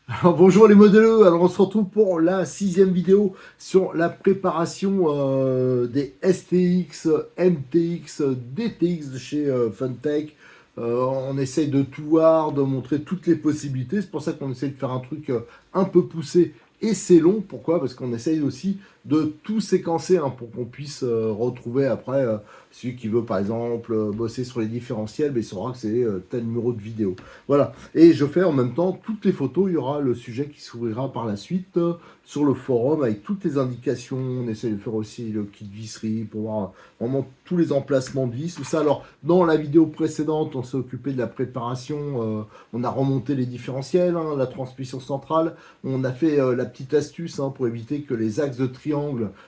Alors, bonjour les modèles, alors on se retrouve pour la 6e vidéo sur la préparation des STX, MTX, DTX de chez Funtech. On essaye de tout voir, de montrer toutes les possibilités. C'est pour ça qu'on essaye de faire un truc un peu poussé et c'est long. Pourquoi? Parce qu'on essaye aussi de tout séquencer hein, pour qu'on puisse retrouver après celui qui veut par exemple bosser sur les différentiels, mais il saura que c'est tel numéro de vidéo. Voilà. Et je fais en même temps toutes les photos. Il y aura le sujet qui s'ouvrira par la suite sur le forum avec toutes les indications. On essaie de faire aussi le kit visserie pour voir vraiment tous les emplacements de vis. Tout ça. Alors, dans la vidéo précédente, on s'est occupé de la préparation. On a remonté les différentiels, hein, la transmission centrale. On a fait la petite astuce hein, pour éviter que les axes de triangle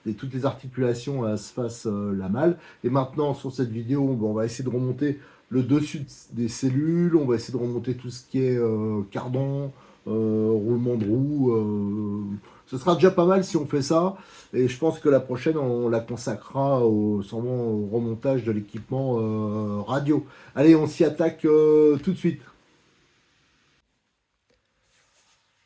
et toutes les articulations se fassent la malle. Et maintenant, sur cette vidéo, bon, on va essayer de remonter le dessus des cellules, on va essayer de remonter tout ce qui est cardan, roulement de roue. Ce sera déjà pas mal si on fait ça. Et je pense que la prochaine, on la consacrera sûrement au remontage de l'équipement radio. Allez, on s'y attaque tout de suite.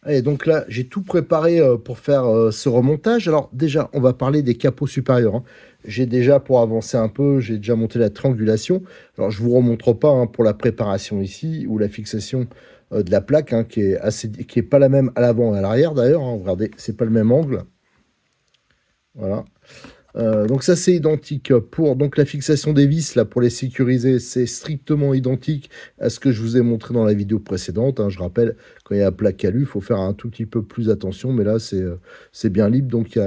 Et donc là, j'ai tout préparé pour faire ce remontage. Alors déjà, on va parler des capots supérieurs, hein. J'ai déjà, pour avancer un peu, j'ai déjà monté la triangulation. Alors je vous remontre pas hein, pour la préparation ici, ou la fixation de la plaque, hein, qui est pas la même à l'avant et à l'arrière d'ailleurs, hein. Regardez, c'est pas le même angle. Voilà. Donc ça c'est identique pour donc la fixation des vis là pour les sécuriser, c'est strictement identique à ce que je vous ai montré dans la vidéo précédente, hein. Je rappelle, quand il y a un plaque alu, il faut faire un tout petit peu plus attention, mais là c'est bien libre, donc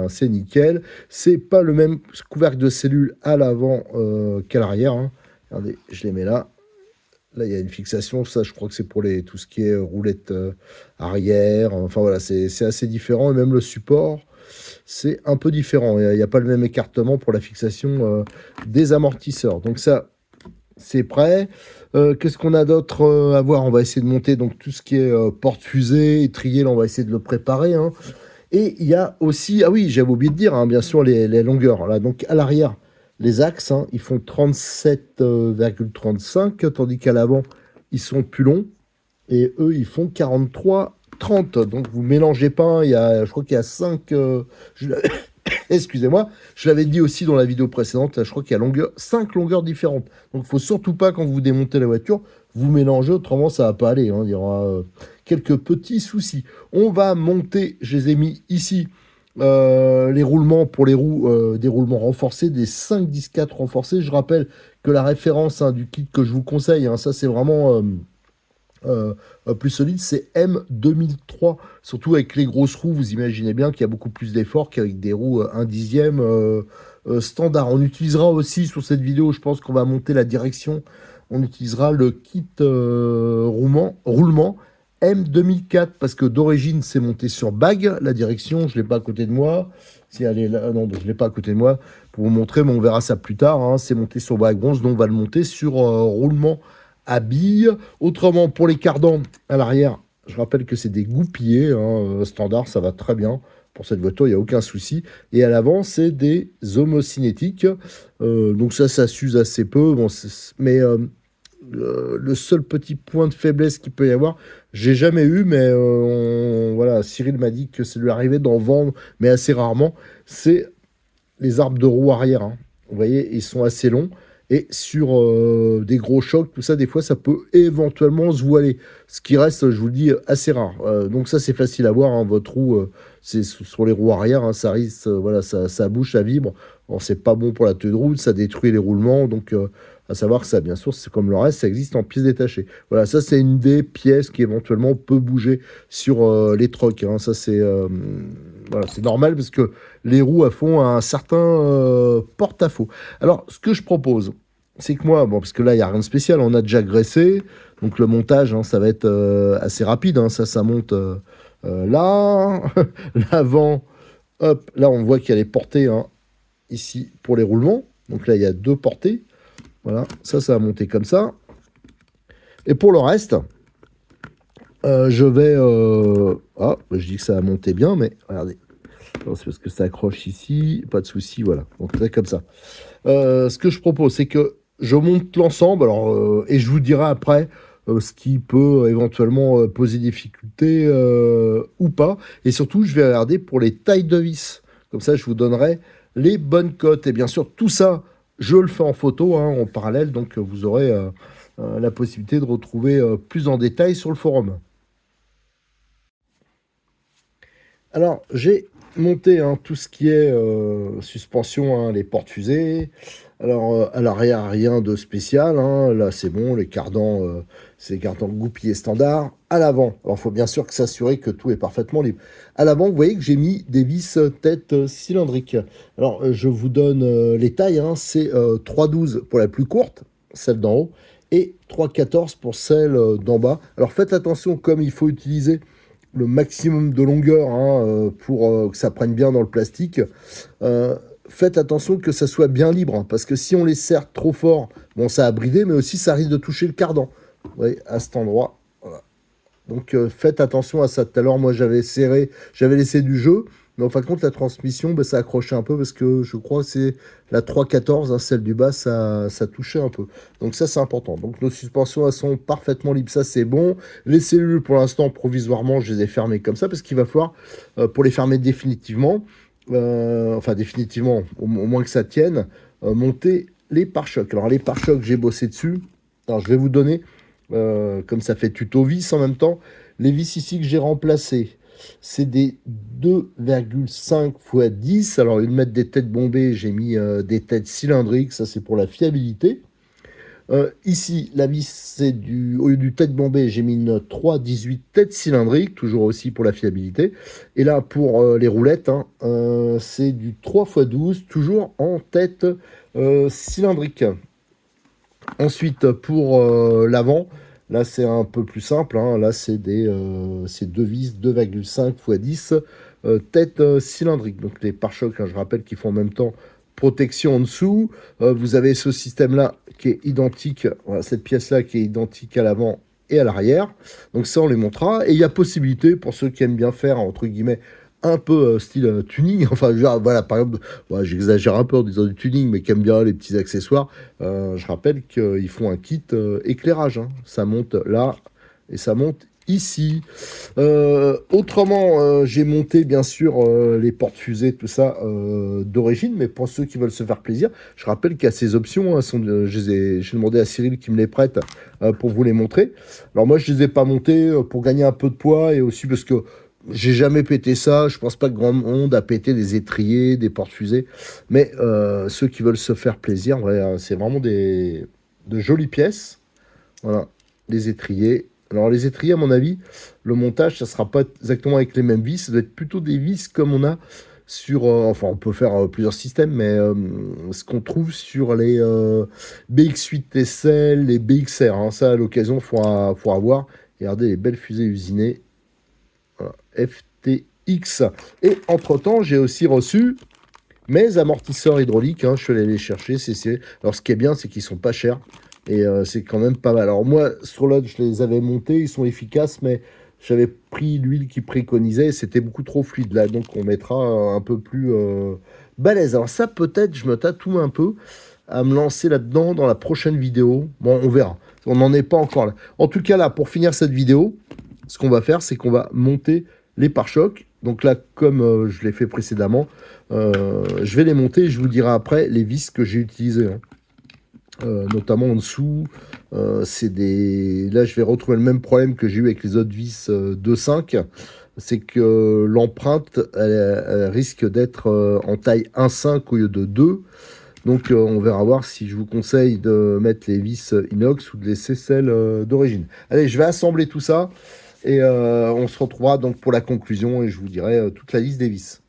c'est nickel. C'est pas le même couvercle de cellules à l'avant qu'à l'arrière, hein. Regardez, je les mets là. Là, il y a une fixation, ça je crois que c'est pour tout ce qui est roulette arrière. Enfin voilà, c'est assez différent. Et même le support, c'est un peu différent. Il n'y a pas le même écartement pour la fixation des amortisseurs. Donc ça, c'est prêt. Qu'est-ce qu'on a d'autre à voir? On va essayer de monter donc tout ce qui est porte-fusée, étrier, là on va essayer de le préparer, hein. Et il y a aussi, ah oui, j'avais oublié de dire, hein, bien sûr, les longueurs. Là, donc à l'arrière, les axes, hein, ils font 37,35, tandis qu'à l'avant, ils sont plus longs. Et eux, ils font 43,30. Donc vous mélangez pas, hein, je crois qu'il y a 5. Excusez-moi, je l'avais dit aussi dans la vidéo précédente, là, je crois qu'il y a 5 longueurs différentes. Donc il ne faut surtout pas, quand vous démontez la voiture, vous mélangez, autrement ça ne va pas aller, hein. Il y aura quelques petits soucis. On va monter, je les ai mis ici, les roulements pour les roues, des roulements renforcés, des 5-10-4 renforcés. Je rappelle que la référence hein, du kit que je vous conseille, hein, ça c'est vraiment plus solide, c'est M2003. Surtout avec les grosses roues, vous imaginez bien qu'il y a beaucoup plus d'efforts qu'avec des roues 1 dixième standard. On utilisera aussi sur cette vidéo, je pense qu'on va monter la direction, on utilisera le kit roulement M2004 parce que d'origine c'est monté sur bague. La direction, je ne l'ai pas à côté de moi. Si elle est là, non, je ne l'ai pas à côté de moi pour vous montrer, mais on verra ça plus tard, hein. C'est monté sur bague bronze, donc on va le monter sur roulement à billes. Autrement, pour les cardans à l'arrière, je rappelle que c'est des goupillés hein, standard, ça va très bien. Pour cette voiture, il n'y a aucun souci. Et à l'avant, c'est des homocinétiques. Donc ça s'use assez peu. Bon, mais le seul petit point de faiblesse qu'il peut y avoir, j'ai jamais eu, mais voilà, Cyril m'a dit que ça lui arrivait d'en vendre, mais assez rarement, c'est les arbres de roue arrière, hein. Vous voyez, ils sont assez longs. Et sur des gros chocs, tout ça, des fois, ça peut éventuellement se voiler. Ce qui reste, je vous le dis, assez rare. Donc ça, c'est facile à voir, hein. Votre roue, c'est sur les roues arrière, hein, ça risque, voilà, ça bouge, ça vibre. Bon, c'est pas bon pour la tenue de route, ça détruit les roulements. Donc, à savoir que ça, bien sûr, c'est comme le reste, ça existe en pièces détachées. Voilà, ça, c'est une des pièces qui éventuellement peut bouger sur les trocs, hein. Ça, c'est voilà, c'est normal parce que les roues font un certain porte-à-faux. Alors, ce que je propose, c'est que moi, bon, parce que là, il n'y a rien de spécial, on a déjà graissé, donc le montage, hein, ça va être assez rapide, hein. Ça monte là, l'avant, hop, là, on voit qu'il y a les portées hein, ici pour les roulements. Donc là, il y a 2 portées. Voilà, ça va monter comme ça. Et pour le reste, je vais... Ah, je dis que ça va monter bien, mais regardez. C'est parce que ça accroche ici, pas de souci, voilà. Donc c'est comme ça. Ce que je propose, c'est que je monte l'ensemble, alors et je vous dirai après ce qui peut éventuellement poser des difficultés ou pas. Et surtout, je vais regarder pour les tailles de vis. Comme ça, je vous donnerai les bonnes cotes. Et bien sûr, tout ça, je le fais en photo, hein, en parallèle, donc vous aurez la possibilité de retrouver plus en détail sur le forum. Alors, j'ai monté hein, tout ce qui est suspension, hein, les portes-fusées. Alors, à l'arrière, rien de spécial, hein. Là, c'est bon, les cardans, c'est les cardans goupillés standard. À l'avant, alors il faut bien sûr que s'assurer que tout est parfaitement libre. À l'avant, vous voyez que j'ai mis des vis tête cylindriques. Alors, je vous donne les tailles, hein. C'est 3,12 pour la plus courte, celle d'en haut, et 3,14 pour celle d'en bas. Alors, faites attention, comme il faut utiliser le maximum de longueur hein, pour que ça prenne bien dans le plastique. Faites attention que ça soit bien libre, hein, parce que si on les serre trop fort, bon, ça a bridé, mais aussi ça risque de toucher le cardan. Vous voyez, à cet endroit. Voilà. Donc faites attention à ça. Tout à l'heure, moi j'avais serré, j'avais laissé du jeu, mais en fin de compte, la transmission, ça accrochait un peu parce que je crois que c'est la 3,14, hein, celle du bas, ça touchait un peu. Donc ça, c'est important. Donc nos suspensions, elles sont parfaitement libres, ça c'est bon. Les cellules, pour l'instant, provisoirement, je les ai fermées comme ça parce qu'il va falloir, pour les fermer définitivement, enfin définitivement, au moins que ça tienne, monter les pare-chocs. Alors les pare-chocs, j'ai bossé dessus. Alors je vais vous donner, comme ça fait tuto vis en même temps, les vis ici que j'ai remplacées. C'est des 2,5 x 10. Alors, ils mettent des têtes bombées, j'ai mis des têtes cylindriques, ça c'est pour la fiabilité. Ici, la vis, c'est au lieu du tête bombée, j'ai mis une 3,18 tête cylindrique, toujours aussi pour la fiabilité. Et là, pour les roulettes, hein, c'est du 3 x 12, toujours en tête cylindrique. Ensuite, pour l'avant, là c'est un peu plus simple. Hein. Là c'est deux vis 2,5 x 10 tête cylindrique. Donc les pare-chocs, hein, je rappelle qu'ils font en même temps protection en dessous. Vous avez ce système-là qui est identique, voilà, cette pièce-là qui est identique à l'avant et à l'arrière. Donc ça on les montrera. Et il y a possibilité pour ceux qui aiment bien faire entre guillemets un peu style tuning, enfin genre, voilà, par exemple, ouais, j'exagère un peu en disant du tuning, mais qui aiment bien les petits accessoires, je rappelle qu'ils font un kit éclairage, hein. Ça monte là et ça monte ici. Autrement, j'ai monté bien sûr les portes-fusées, tout ça d'origine, mais pour ceux qui veulent se faire plaisir, je rappelle qu'il y a ces options, hein, j'ai demandé à Cyril qui me les prête pour vous les montrer. Alors moi, je les ai pas montées pour gagner un peu de poids et aussi parce que j'ai jamais pété ça. Je pense pas que grand monde a pété des étriers, des portes-fusées. Mais ceux qui veulent se faire plaisir, ouais, c'est vraiment de jolies pièces. Voilà, les étriers. Alors les étriers, à mon avis, le montage, ça sera pas exactement avec les mêmes vis. Ça doit être plutôt des vis comme on a sur... enfin, on peut faire plusieurs systèmes, mais ce qu'on trouve sur les BX8 SL, les BXR. Hein, ça, à l'occasion, il faudra voir. Regardez les belles fusées usinées. Voilà, FTX. Et entre-temps, j'ai aussi reçu mes amortisseurs hydrauliques. Hein, je suis allé les chercher. Alors, ce qui est bien, c'est qu'ils sont pas chers. Et c'est quand même pas mal. Alors, moi, sur l'autre, je les avais montés. Ils sont efficaces, mais j'avais pris l'huile qui préconisait. Et c'était beaucoup trop fluide. Là, donc, on mettra un peu plus balèze. Alors, ça, peut-être, je me tatoue un peu à me lancer là-dedans dans la prochaine vidéo. Bon, on verra. On n'en est pas encore là. En tout cas, là, pour finir cette vidéo, ce qu'on va faire, c'est qu'on va monter les pare-chocs. Donc là, comme je l'ai fait précédemment, je vais les monter et je vous dirai après les vis que j'ai utilisées. Hein. Notamment en dessous, là, je vais retrouver le même problème que j'ai eu avec les autres vis 2.5. C'est que l'empreinte, elle risque d'être en taille 1.5 au lieu de 2. Donc on verra voir si je vous conseille de mettre les vis inox ou de laisser celles d'origine. Allez, je vais assembler tout ça. Et on se retrouvera donc pour la conclusion et je vous dirai toute la liste des vis.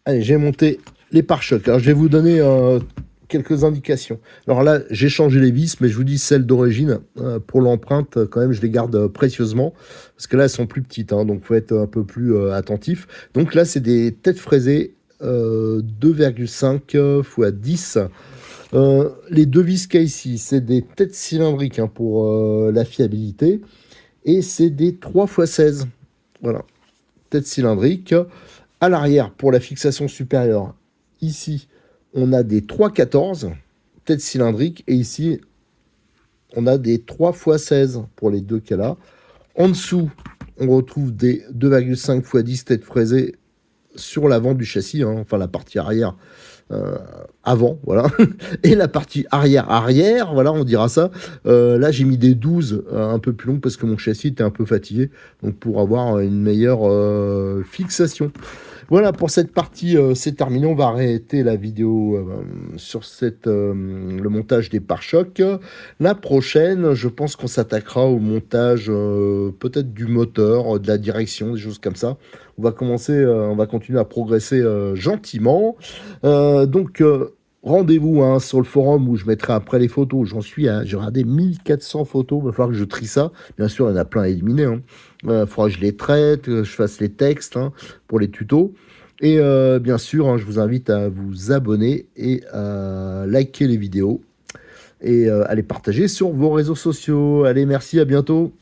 Allez, j'ai monté les pare-chocs. Alors, je vais vous donner quelques indications. Alors là, j'ai changé les vis, mais je vous dis celles d'origine. Pour l'empreinte, quand même, je les garde précieusement. Parce que là, elles sont plus petites, hein, donc il faut être un peu plus attentif. Donc là, c'est des têtes fraisées 2,5 x 10. Les deux vis qu'il y a ici, c'est des têtes cylindriques hein, pour la fiabilité. Et c'est des 3 x 16. Voilà. Tête cylindrique. À l'arrière, pour la fixation supérieure, ici, on a des 3,14 têtes cylindriques. Et ici, on a des 3x16 pour les deux cas-là. En dessous, on retrouve des 2,5x10 têtes fraisées sur l'avant du châssis, hein, enfin la partie arrière avant, voilà, et la partie arrière, voilà, on dira ça. Là, j'ai mis des 12 un peu plus longues parce que mon châssis était un peu fatigué, donc pour avoir une meilleure fixation. Voilà, pour cette partie, c'est terminé. On va arrêter la vidéo sur le montage des pare-chocs. La prochaine, je pense qu'on s'attaquera au montage peut-être du moteur, de la direction, des choses comme ça. On va continuer à progresser gentiment. Donc, rendez-vous hein, sur le forum où je mettrai après les photos. J'ai regardé 1400 photos. Il va falloir que je trie ça. Bien sûr, il y en a plein à éliminer. Il faudra que je les traite, que je fasse les textes pour les tutos. Et bien sûr, je vous invite à vous abonner et à liker les vidéos et à les partager sur vos réseaux sociaux. Allez, merci, à bientôt.